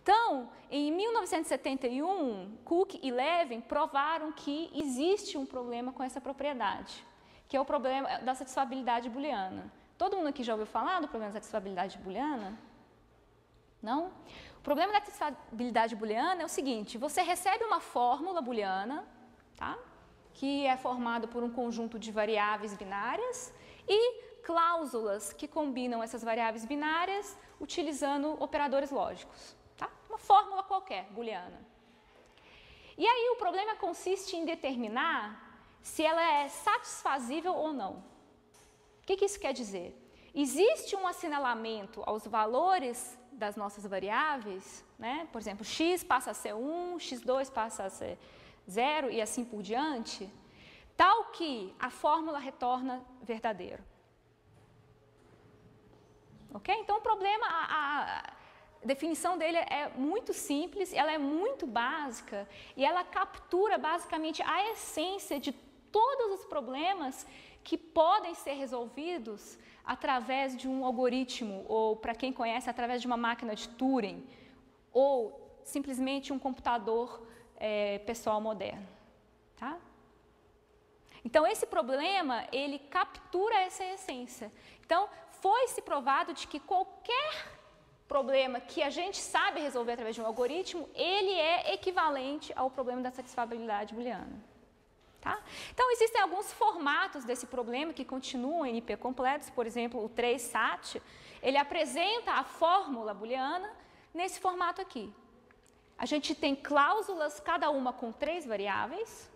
Então, em 1971, Cook e Levin provaram que existe um problema com essa propriedade, que é o problema da satisfabilidade booleana. Todo mundo aqui já ouviu falar do problema da satisfabilidade booleana? Não? O problema da satisfabilidade booleana é o seguinte: você recebe uma fórmula booleana, tá? Que é formada por um conjunto de variáveis binárias e cláusulas que combinam essas variáveis binárias utilizando operadores lógicos. Tá? Uma fórmula qualquer, booleana. E aí o problema consiste em determinar se ela é satisfazível ou não. O que isso quer dizer? Existe um assinalamento aos valores das nossas variáveis, né? Por exemplo, x passa a ser 1, x2 passa a ser 0 e assim por diante, tal que a fórmula retorna verdadeiro. Ok? Então o problema, a definição dele é muito simples, ela é muito básica e ela captura basicamente a essência de todos os problemas que podem ser resolvidos através de um algoritmo, ou, para quem conhece, através de uma máquina de Turing, ou simplesmente um computador pessoal moderno. Tá? Então, esse problema, ele captura essa essência. Então, foi-se provado de que qualquer problema que a gente sabe resolver através de um algoritmo, ele é equivalente ao problema da satisfabilidade booleana. Tá? Então, existem alguns formatos desse problema que continuam em NP completos. Por exemplo, o 3-SAT, ele apresenta a fórmula booleana nesse formato aqui. A gente tem cláusulas, cada uma com 3 variáveis,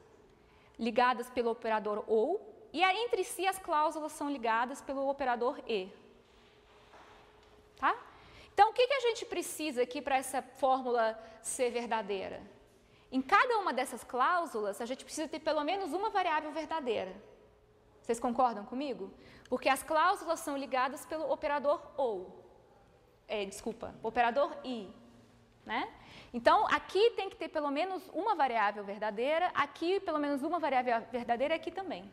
ligadas pelo operador OU, e aí, entre si as cláusulas são ligadas pelo operador E. Tá? Então, o que a gente precisa aqui para essa fórmula ser verdadeira? Em cada uma dessas cláusulas, a gente precisa ter pelo menos uma variável verdadeira. Vocês concordam comigo? Porque as cláusulas são ligadas pelo operador OU. Operador I. Né? Então, aqui tem que ter pelo menos uma variável verdadeira, aqui pelo menos uma variável verdadeira e aqui também.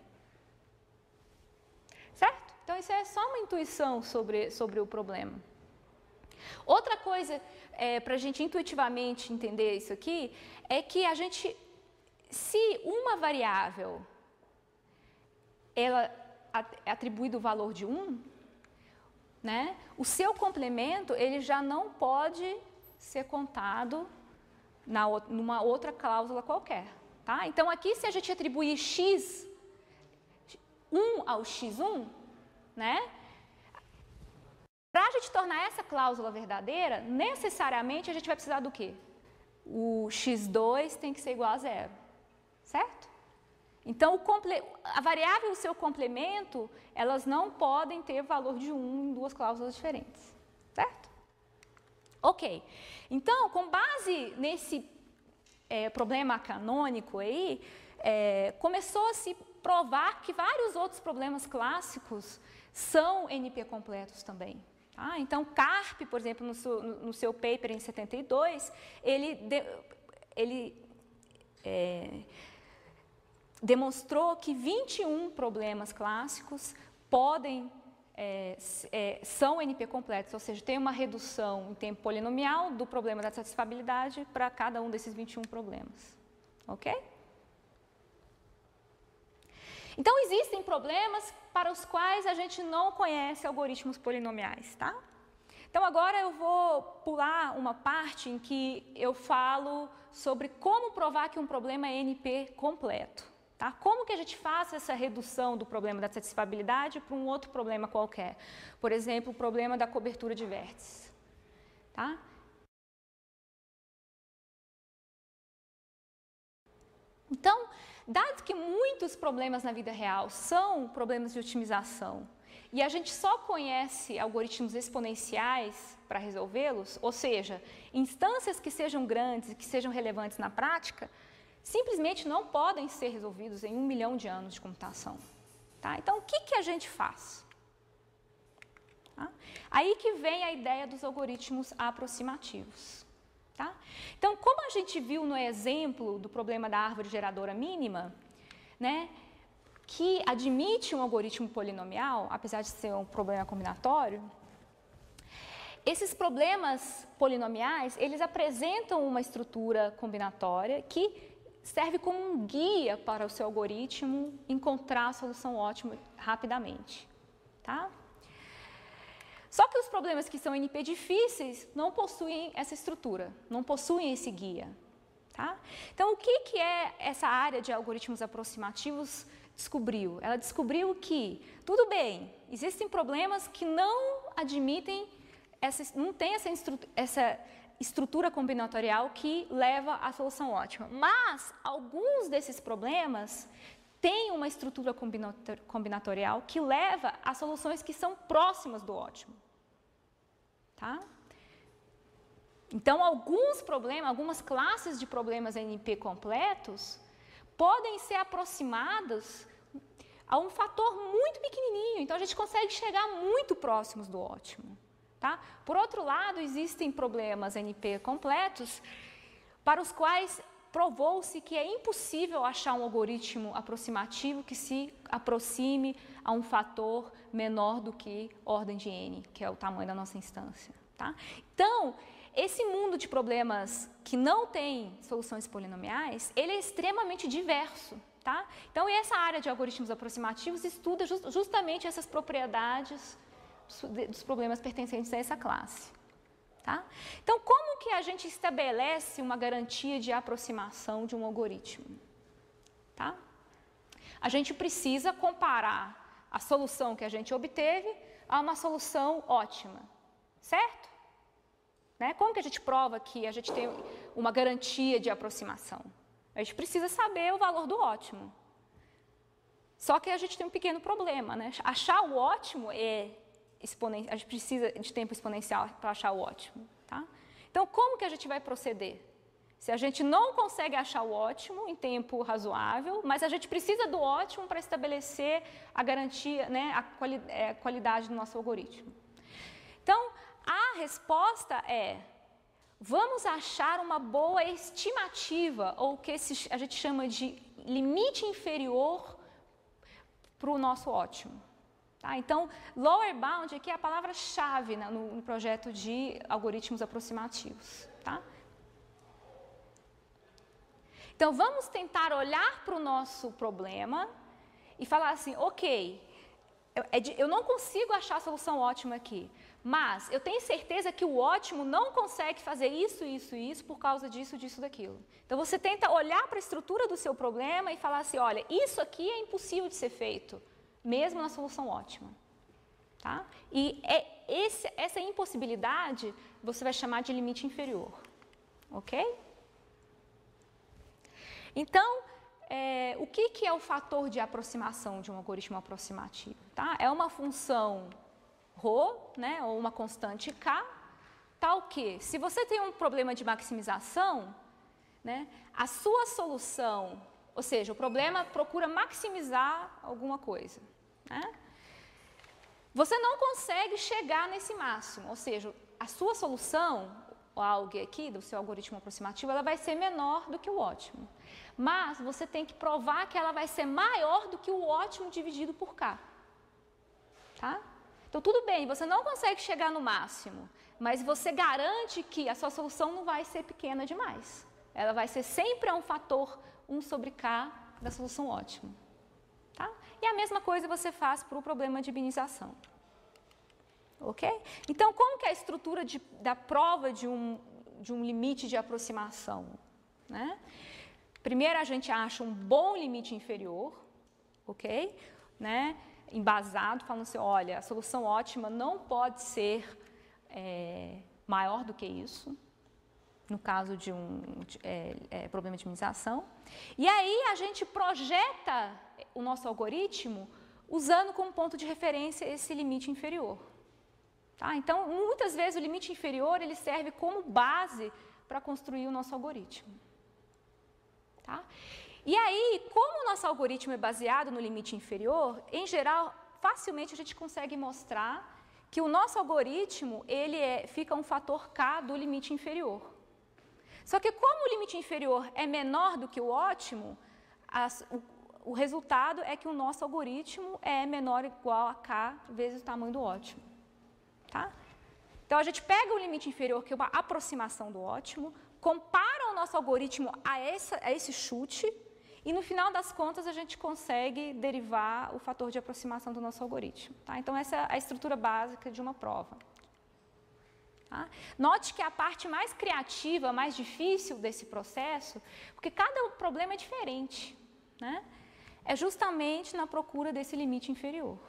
Certo? Então, isso é só uma intuição sobre o problema. Outra coisa, para a gente intuitivamente entender isso aqui, é que a gente, se uma variável ela é atribuída o valor de 1, né, o seu complemento ele já não pode ser contado numa outra cláusula qualquer. Tá? Então, aqui, se a gente atribuir x1 ao x1, né, para a gente tornar essa cláusula verdadeira, necessariamente a gente vai precisar do quê? O x2 tem que ser igual a 0, certo? Então, a variável e o seu complemento, elas não podem ter valor de 1 em duas cláusulas diferentes, certo? Ok, então, com base nesse problema canônico aí, começou a se provar que vários outros problemas clássicos são NP completos também. Tá? Então, Karp, por exemplo, no seu paper em 72, ele demonstrou que 21 problemas clássicos são NP completos, ou seja, tem uma redução em tempo polinomial do problema da satisfabilidade para cada um desses 21 problemas. Ok? Então, existem problemas para os quais a gente não conhece algoritmos polinomiais, tá? Então, agora eu vou pular uma parte em que eu falo sobre como provar que um problema é NP completo. Tá? Como que a gente faz essa redução do problema da satisfabilidade para um outro problema qualquer? Por exemplo, o problema da cobertura de vértices. Tá? Então, dado que muitos problemas na vida real são problemas de otimização e a gente só conhece algoritmos exponenciais para resolvê-los, ou seja, instâncias que sejam grandes e que sejam relevantes na prática, simplesmente não podem ser resolvidos em 1 milhão de anos de computação. Tá? Então, o que a gente faz? Tá? Aí que vem a ideia dos algoritmos aproximativos. Tá? Então, como a gente viu no exemplo do problema da árvore geradora mínima, né, que admite um algoritmo polinomial, apesar de ser um problema combinatório, esses problemas polinomiais, eles apresentam uma estrutura combinatória que serve como um guia para o seu algoritmo encontrar a solução ótima rapidamente, tá? Só que os problemas que são NP difíceis não possuem essa estrutura, não possuem esse guia, tá? Então, o que essa área de algoritmos aproximativos descobriu? Ela descobriu que, tudo bem, existem problemas que não admitem, não tem essa estrutura combinatorial que leva à solução ótima. Mas, alguns desses problemas têm uma estrutura combinatorial que leva a soluções que são próximas do ótimo. Tá? Então, algumas classes de problemas NP completos podem ser aproximadas a um fator muito pequenininho. Então, a gente consegue chegar muito próximos do ótimo. Tá? Por outro lado, existem problemas NP completos para os quais provou-se que é impossível achar um algoritmo aproximativo que se aproxime a um fator menor do que ordem de n, que é o tamanho da nossa instância. Tá? Então, esse mundo de problemas que não tem soluções polinomiais, ele é extremamente diverso. Tá? Então, essa área de algoritmos aproximativos estuda justamente essas propriedades dos problemas pertencentes a essa classe. Tá? Então, como que a gente estabelece uma garantia de aproximação de um algoritmo? Tá? A gente precisa comparar a solução que a gente obteve a uma solução ótima, certo? Né? Como que a gente prova que a gente tem uma garantia de aproximação? A gente precisa saber o valor do ótimo. Só que a gente tem um pequeno problema, né? Achar o ótimo a gente precisa de tempo exponencial para achar o ótimo. Tá? Então, como que a gente vai proceder? Se a gente não consegue achar o ótimo em tempo razoável, mas a gente precisa do ótimo para estabelecer a garantia, né, a qualidade do nosso algoritmo. Então, a resposta é: vamos achar uma boa estimativa, ou o que a gente chama de limite inferior para o nosso ótimo. Tá? Então, lower bound aqui é a palavra-chave no projeto de algoritmos aproximativos. Tá? Então, vamos tentar olhar para o nosso problema e falar assim, ok, eu não consigo achar a solução ótima aqui, mas eu tenho certeza que o ótimo não consegue fazer isso, isso e isso por causa disso, disso, daquilo. Então, você tenta olhar para a estrutura do seu problema e falar assim, olha, isso aqui é impossível de ser feito, mesmo na solução ótima. Tá? E essa impossibilidade você vai chamar de limite inferior. Ok? Então, o que é o fator de aproximação de um algoritmo aproximativo? Tá? É uma função ρ, né, ou uma constante k, tal que, se você tem um problema de maximização, né, a sua solução, ou seja, o problema procura maximizar alguma coisa. Né? Você não consegue chegar nesse máximo, ou seja, a sua solução, o ALG aqui, do seu algoritmo aproximativo, ela vai ser menor do que o ótimo. Mas você tem que provar que ela vai ser maior do que o ótimo dividido por k. Tá? Então, tudo bem, você não consegue chegar no máximo, mas você garante que a sua solução não vai ser pequena demais. Ela vai ser sempre a um fator 1 sobre k da solução ótima. Tá? E a mesma coisa você faz para o problema de binização. Ok? Então, como que é a estrutura da prova de um limite de aproximação? Né? Primeiro, a gente acha um bom limite inferior, ok? Né? Embasado, falando assim, olha, a solução ótima não pode ser maior do que isso, no caso de um problema de minimização. E aí a gente projeta o nosso algoritmo usando como ponto de referência esse limite inferior. Tá? Então, muitas vezes o limite inferior ele serve como base para construir o nosso algoritmo. Tá? E aí, como o nosso algoritmo é baseado no limite inferior, em geral, facilmente a gente consegue mostrar que o nosso algoritmo fica um fator k do limite inferior. Só que como o limite inferior é menor do que o ótimo, o resultado é que o nosso algoritmo é menor ou igual a k vezes o tamanho do ótimo. Tá? Então, a gente pega o limite inferior, que é uma aproximação do ótimo, compara o nosso algoritmo a esse chute, e no final das contas a gente consegue derivar o fator de aproximação do nosso algoritmo. Tá? Então, essa é a estrutura básica de uma prova. Tá? Note que a parte mais criativa, mais difícil desse processo, porque cada problema é diferente, né? É justamente na procura desse limite inferior.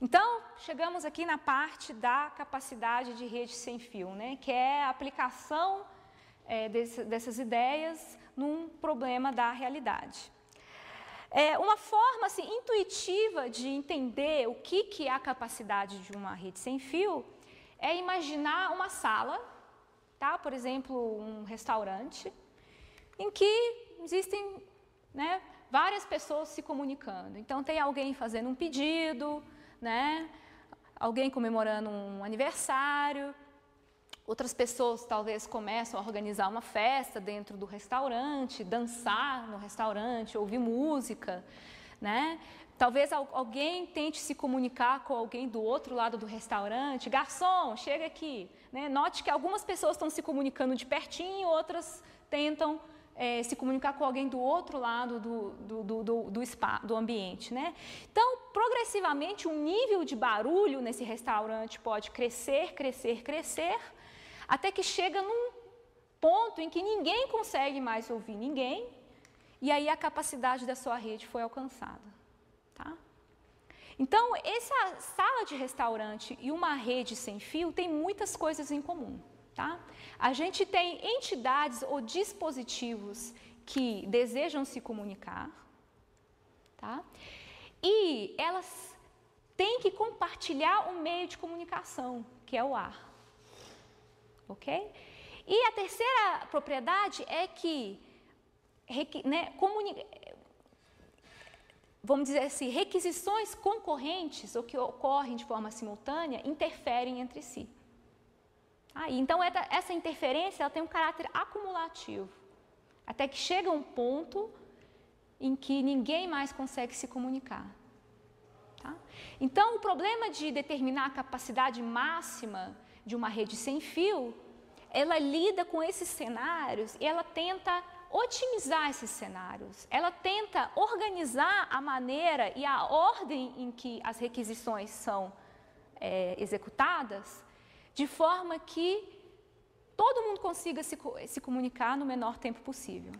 Então, chegamos aqui na parte da capacidade de rede sem fio, né? Que é a aplicação dessas ideias num problema da realidade. Uma forma assim, intuitiva de entender o que é a capacidade de uma rede sem fio é imaginar uma sala, tá? Por exemplo, um restaurante, em que existem, né, várias pessoas se comunicando. Então, tem alguém fazendo um pedido, né? Alguém comemorando um aniversário, outras pessoas talvez começam a organizar uma festa dentro do restaurante, dançar no restaurante, ouvir música, né? Talvez alguém tente se comunicar com alguém do outro lado do restaurante, garçom, chega aqui. Né? Note que algumas pessoas estão se comunicando de pertinho, outras tentam se comunicar com alguém do outro lado do ambiente. Né? Então, progressivamente, o nível de barulho nesse restaurante pode crescer, crescer, crescer, até que chega num ponto em que ninguém consegue mais ouvir ninguém, e aí a capacidade da sua rede foi alcançada. Tá? Então, essa sala de restaurante e uma rede sem fio tem muitas coisas em comum. Tá? A gente tem entidades ou dispositivos que desejam se comunicar, tá? E elas têm que compartilhar um meio de comunicação, que é o ar. Ok? E a terceira propriedade é que, né, vamos dizer assim, requisições concorrentes ou que ocorrem de forma simultânea interferem entre si. Então, essa interferência ela tem um caráter acumulativo, até que chega um ponto em que ninguém mais consegue se comunicar. Tá? Então, o problema de determinar a capacidade máxima de uma rede sem fio, ela lida com esses cenários e ela tenta otimizar esses cenários. Ela tenta organizar a maneira e a ordem em que as requisições são executadas, de forma que todo mundo consiga se comunicar no menor tempo possível.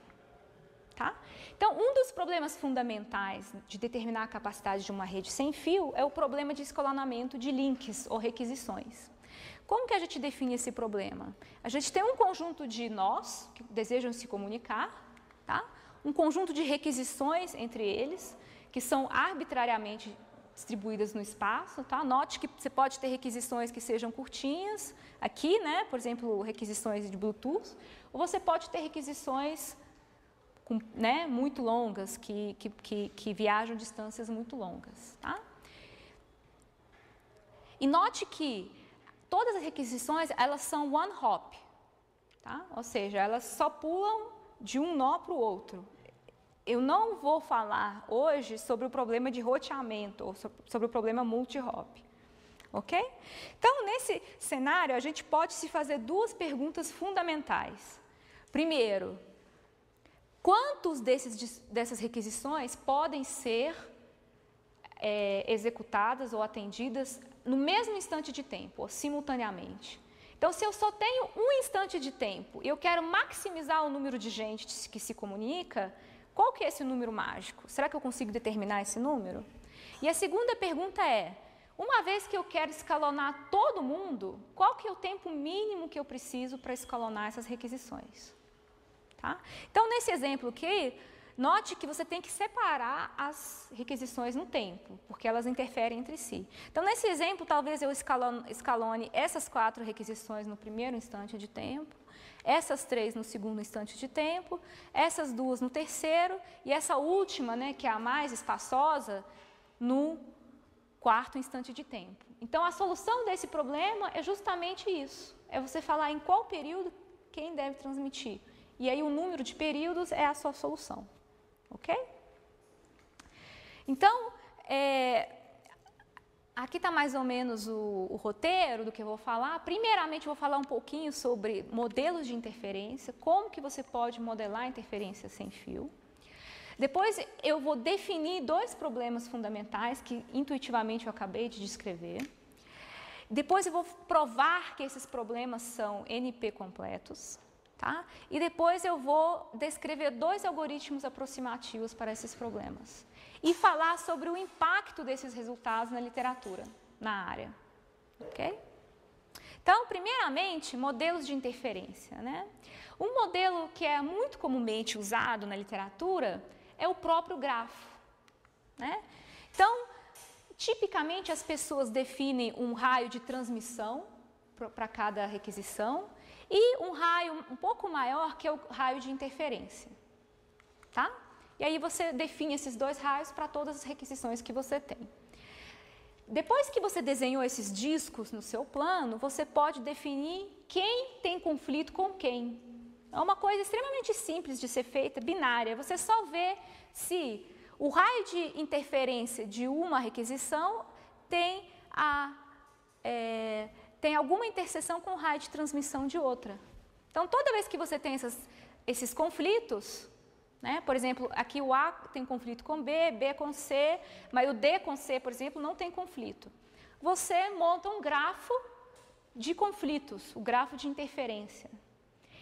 Tá? Então, um dos problemas fundamentais de determinar a capacidade de uma rede sem fio é o problema de escalonamento de links ou requisições. Como que a gente define esse problema? A gente tem um conjunto de nós que desejam se comunicar, tá? Um conjunto de requisições entre eles, que são arbitrariamente distribuídas no espaço, tá? Note que você pode ter requisições que sejam curtinhas, aqui, né? Por exemplo, requisições de Bluetooth, ou você pode ter requisições né, muito longas, que viajam distâncias muito longas. Tá? E note que todas as requisições, elas são one hop, tá? Ou seja, elas só pulam de um nó para o outro. Eu não vou falar hoje sobre o problema de roteamento, ou sobre o problema multi-hop, ok? Então, nesse cenário, a gente pode se fazer duas perguntas fundamentais. Primeiro, quantos dessas requisições podem ser executadas ou atendidas no mesmo instante de tempo, ou simultaneamente? Então, se eu só tenho um instante de tempo e eu quero maximizar o número de gente que se comunica, qual que é esse número mágico? Será que eu consigo determinar esse número? E a segunda pergunta é, uma vez que eu quero escalonar todo mundo, qual que é o tempo mínimo que eu preciso para escalonar essas requisições? Tá? Então, nesse exemplo aqui, note que você tem que separar as requisições no tempo, porque elas interferem entre si. Então, nesse exemplo, talvez eu escalone essas 4 requisições no primeiro instante de tempo, essas 3 no segundo instante de tempo, essas 2 no terceiro e essa última, né, que é a mais espaçosa, no 4º instante de tempo. Então, a solução desse problema é justamente isso, é você falar em qual período quem deve transmitir. E aí o número de períodos é a sua solução, ok? Então, aqui está mais ou menos o roteiro do que eu vou falar. Primeiramente, eu vou falar um pouquinho sobre modelos de interferência, como que você pode modelar interferência sem fio. Depois, eu vou definir 2 problemas fundamentais que, intuitivamente, eu acabei de descrever. Depois, eu vou provar que esses problemas são NP completos. Tá? E depois, eu vou descrever 2 algoritmos aproximativos para esses problemas. E falar sobre o impacto desses resultados na literatura, na área. Ok? Então, primeiramente, modelos de interferência, né? Um modelo que é muito comumente usado na literatura é o próprio grafo, né? Então, tipicamente as pessoas definem um raio de transmissão para cada requisição e um raio um pouco maior que é o raio de interferência, tá? E aí você define esses 2 raios para todas as requisições que você tem. Depois que você desenhou esses discos no seu plano, você pode definir quem tem conflito com quem. É uma coisa extremamente simples de ser feita, binária. Você só vê se o raio de interferência de uma requisição tem alguma interseção com o raio de transmissão de outra. Então, toda vez que você tem esses conflitos, né, por exemplo, aqui o A tem conflito com B, B com C, mas o D com C, por exemplo, não tem conflito. Você monta um grafo de conflitos, o grafo de interferência.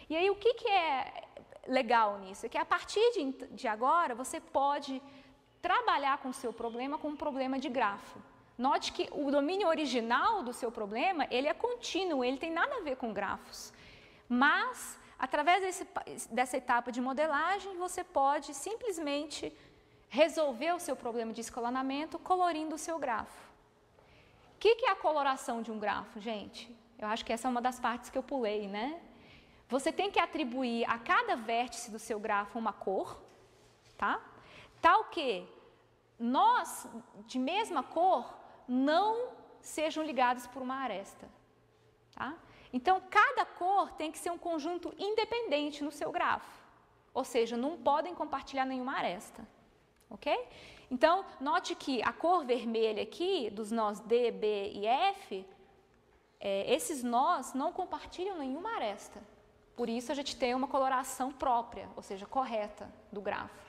E aí, o que é legal nisso? É que a partir de agora, você pode trabalhar com o seu problema com um problema de grafo. Note que o domínio original do seu problema, ele é contínuo, ele tem nada a ver com grafos. Mas, através dessa etapa de modelagem, você pode simplesmente resolver o seu problema de escalonamento colorindo o seu grafo. O que é a coloração de um grafo, gente? Eu acho que essa é uma das partes que eu pulei, né? Você tem que atribuir a cada vértice do seu grafo uma cor, tá? Tal que nós, de mesma cor, não sejam ligados por uma aresta, tá? Então, cada cor tem que ser um conjunto independente no seu grafo, ou seja, não podem compartilhar nenhuma aresta, ok? Então, note que a cor vermelha aqui, dos nós D, B e F, esses nós não compartilham nenhuma aresta. Por isso, a gente tem uma coloração própria, ou seja, correta do grafo.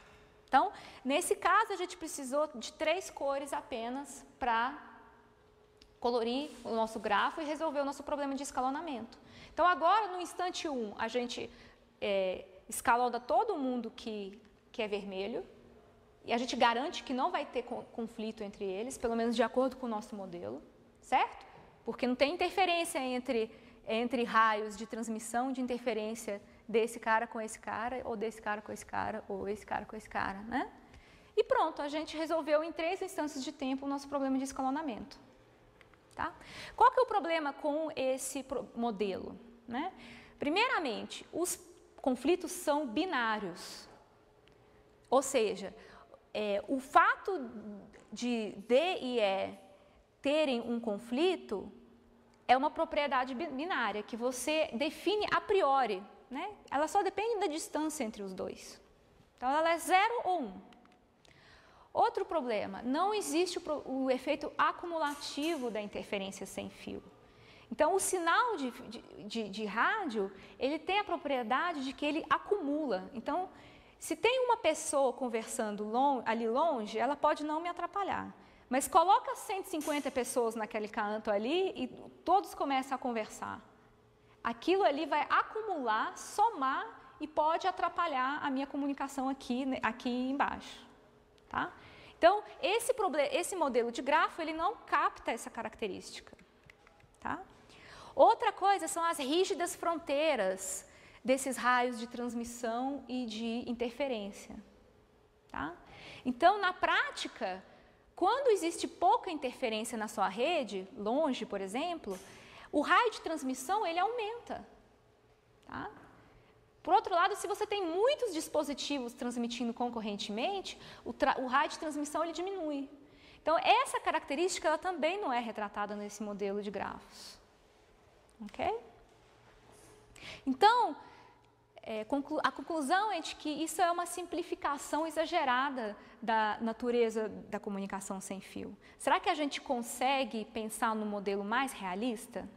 Então, nesse caso, a gente precisou de 3 cores apenas para colorir o nosso grafo e resolver o nosso problema de escalonamento. Então, agora, no instante 1, a gente escalona todo mundo que é vermelho e a gente garante que não vai ter conflito entre eles, pelo menos de acordo com o nosso modelo, certo? Porque não tem interferência entre raios de transmissão de interferência desse cara com esse cara, ou desse cara com esse cara, ou esse cara com esse cara, né? E pronto, a gente resolveu em 3 instâncias de tempo o nosso problema de escalonamento. Tá? Qual que é o problema com esse modelo, né? Primeiramente, os conflitos são binários, ou seja, o fato de D e E terem um conflito é uma propriedade binária que você define a priori, né? Ela só depende da distância entre os dois. Então, ela é 0 ou 1. Outro problema, não existe o efeito acumulativo da interferência sem fio. Então, o sinal de rádio, ele tem a propriedade de que ele acumula. Então, se tem uma pessoa conversando ali longe, ela pode não me atrapalhar. Mas coloca 150 pessoas naquele canto ali e todos começam a conversar. Aquilo ali vai acumular, somar e pode atrapalhar a minha comunicação aqui embaixo. Tá? Então, esse modelo de grafo, ele não capta essa característica. Tá? Outra coisa são as rígidas fronteiras desses raios de transmissão e de interferência. Tá? Então, na prática, quando existe pouca interferência na sua rede, longe, por exemplo, o raio de transmissão, ele aumenta. Tá? Por outro lado, se você tem muitos dispositivos transmitindo concorrentemente, o raio de transmissão ele diminui. Então, essa característica ela também não é retratada nesse modelo de grafos. Ok? Então, a conclusão é de que isso é uma simplificação exagerada da natureza da comunicação sem fio. Será que a gente consegue pensar num modelo mais realista?